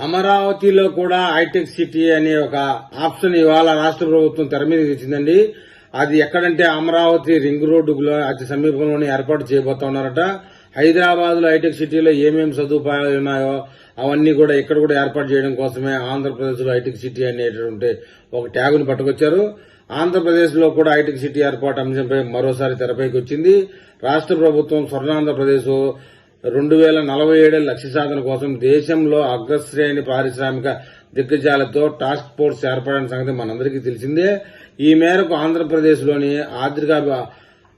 అమరావతిలో కూడా hitech city అనే ఒక ఆప్షన్ ఇవాళ రాష్ట్ర ప్రభుత్వం తెర మీద తెచ్చిందండి. అది ఎక్కడంటే అమరావతి రింగ్ రోడ్డులో అతి సమీపంలోనే ఏర్పాటు చేయబోతున్నారట. హైదరాబాద్ లో హైటెక్ సిటీలో ఏమేమి సదుపాయాలు ఉన్నాయో అవన్నీ కూడా ఇక్కడ కూడా ఏర్పాటు చేయడం కోసమే ఆంధ్రప్రదేశ్ లో హైటెక్ సిటీ అనేటువంటి ఒక ట్యాగును పట్టుకొచ్చారు. ఆంధ్రప్రదేశ్ లో కూడా హైటెక్ సిటీ ఏర్పాటు అంశంపై మరోసారి తెరపైకి వచ్చింది. రాష్ట్ర ప్రభుత్వం స్వర్ణాంధ్రప్రదేశ్ 2047 లక్ష్య సాధన కోసం దేశంలో అగ్రశ్రేణి పారిశ్రామిక దిగ్గజాలతో టాస్క్ ఫోర్స్ ఏర్పడిన సంగతి మనందరికీ తెలిసిందే. ఈ మేరకు ఆంధ్రప్రదేశ్లోని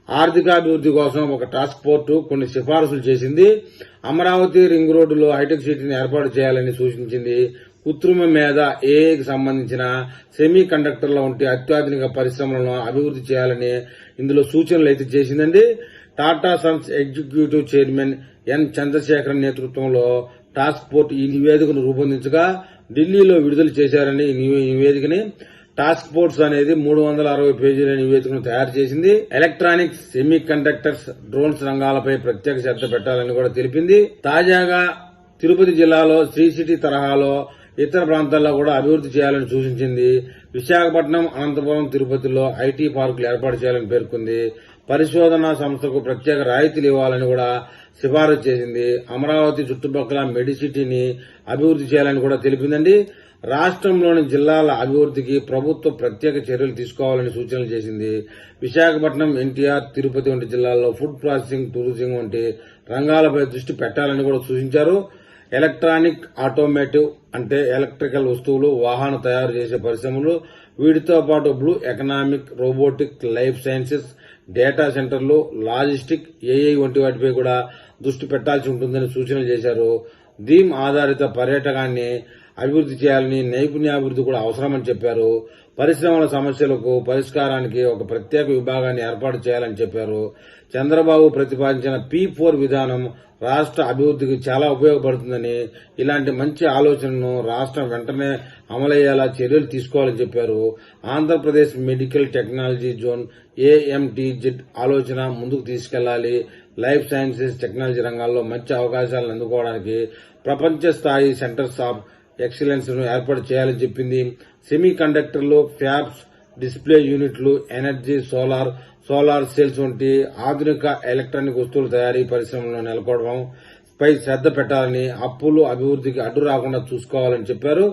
ఆర్థికాభివృద్ది కోసం ఒక టాస్క్ ఫోర్స్ కొన్ని సిఫారసులు చేసింది. అమరావతి రింగ్ రోడ్డులో హైటెక్ సిటీని ఏర్పాటు చేయాలని సూచించింది. కృత్రిమ మేధ, ఏఐకి సంబంధించిన సెమీ కండక్టర్ల వంటి అత్యాధునిక పరిశ్రమలను అభివృద్ది చేయాలని ఇందులో సూచనలు అయితే చేసిందండి. Tata Sons executive chairman N Chandrasekaran నేతృత్వంలో టాస్క్ ఫోర్స్ ఈ నివేదికను రూపొందించగా ఢిల్లీలో విడుదల చేశారని ఈ నివేదికని. టాస్క్ ఫోర్స్ అనేది 360 పేజీల నివేదికను తయారు చేసింది. ఎలక్ట్రానిక్స్, సెమీ కండక్టర్స్, డ్రోన్స్ రంగాలపై ప్రత్యేక శ్రద్ధ పెట్టాలని కూడా తెలిపింది. తాజాగా తిరుపతి జిల్లాలో శ్రీ సిటీ తరహాలో ఇతర ప్రాంతాల్లో కూడా అభివృద్ది చేయాలని సూచించింది. విశాఖపట్నం, అనంతపురం, తిరుపతిలో ఐటీ పార్కులు ఏర్పాటు చేయాలని పేర్కొంది. పరిశోధనా సంస్థకు ప్రత్యేక రాయితీలు ఇవ్వాలని కూడా సిఫారసు చేసింది. అమరావతి చుట్టుపక్కల మెడిసిటీని అభివృద్ది చేయాలని కూడా తెలిపిందండి. రాష్ట్రంలోని జిల్లాల అభివృద్దికి ప్రభుత్వం ప్రత్యేక చర్యలు తీసుకోవాలని సూచనలు చేసింది. విశాఖపట్నం, ఎన్టీఆర్, తిరుపతి వంటి జిల్లాల్లో ఫుడ్ ప్రాసెసింగ్, టూరిజం వంటి రంగాలపై దృష్టి పెట్టాలని కూడా సూచించారు. ఎలక్ట్రానిక్, ఆటోమేటివ్ అంటే ఎలక్ట్రికల్ వస్తువులు, వాహన తయారు చేసే పరిశ్రమలు, వీటితో పాటు blue economic, robotic, life sciences, data సెంటర్లు, లాజిస్టిక్, ఏఐ వంటి వాటిపై కూడా దృష్టి పెట్టాల్సి ఉంటుందని సూచనలు చేశారు. థీమ్ ఆధారిత పర్యాటకాన్ని అభివృద్ది చేయాలని, నైపుణ్యాభివృద్ది కూడా అవసరమని చెప్పారు. పరిశ్రమల సమస్యలకు పరిష్కారానికి ఒక ప్రత్యేక విభాగాన్ని ఏర్పాటు చేయాలని చెప్పారు. చంద్రబాబు ప్రతిపాదించిన P4 విధానం రాష్ట్ర అభివృద్దికి చాలా ఉపయోగపడుతుందని, ఇలాంటి మంచి ఆలోచనను రాష్ట్రం వెంటనే అమలయ్యేలా చర్యలు తీసుకోవాలని చెప్పారు. Andhra Pradesh medical technology zone AMTZ ఆలోచన ముందుకు తీసుకెళ్లాలి. లైఫ్ సైన్సెస్, టెక్నాలజీ రంగాల్లో మంచి అవకాశాలను అందుకోవడానికి ప్రపంచ స్థాయి సెంటర్స్ ఆఫ్ ఎక్సలెన్స్ ను ఏర్పాటు చేయాలని చెప్పింది. సెమీ కండక్టర్లు, ఫ్యాబ్స్, డిస్ప్లే యూనిట్లు, ఎనర్జీ, సోలార్ సెల్స్ వంటి ఆధునిక ఎలక్ట్రానిక్ వస్తువుల తయారీ పరిశ్రమలను నెలకొల్పడం పై శ్రద్ధ పెట్టాలని, అప్పులు అభివృద్దికి అడ్డు రాకుండా చూసుకోవాలని చెప్పారు.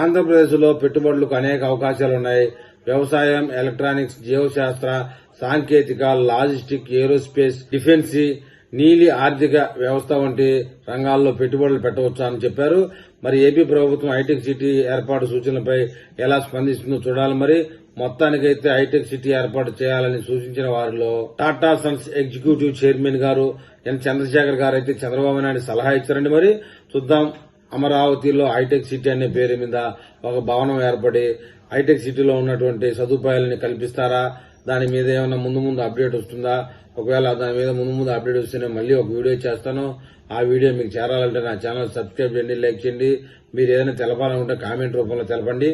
ఆంధ్రప్రదేశ్ లో పెట్టుబడులకు అనేక అవకాశాలున్నాయి. వ్యవసాయం, ఎలక్ట్రానిక్స్, జీవశాస్త్ర, సాంకేతిక, లాజిస్టిక్, ఏరోస్పేస్, డిఫెన్స్, నీలి ఆర్థిక వ్యవస్థ వంటి రంగాల్లో పెట్టుబడులు పెట్టవచ్చా అని చెప్పారు. మరి ఏపీ ప్రభుత్వం హైటెక్ సిటీ ఏర్పాటు సూచనలపై ఎలా స్పందిస్తుందో చూడాలి. మరి మొత్తానికైతే హైటెక్ సిటీ ఏర్పాటు చేయాలని సూచించిన వారిలో టాటా సన్స్ ఎగ్జిక్యూటివ్ చైర్మన్ గారు ఎన్ చంద్రశేఖర్ గారు అయితే చంద్రబాబు నాయుడు సలహా ఇచ్చారండి. మరి చూద్దాం, అమరావతిలో హైటెక్ సిటీ అనే పేరు మీద ఒక భవనం ఏర్పడి హైటెక్ సిటీలో ఉన్నటువంటి సదుపాయాలని కల్పిస్తారా? దాని మీద ఏమైనా ముందు అప్డేట్ వస్తుందా? ఒకవేళ దాని మీద ముందు అప్డేట్ వస్తే నేను మళ్ళీ ఒక వీడియో చేస్తాను. ఆ వీడియో మీకు చేరాలంటే నా ఛానల్ సబ్స్క్రైబ్ చేయండి, లైక్ చేయండి. మీరు ఏదైనా తెలపాలనుకుంటే కామెంట్ రూపంలో తెలపండి.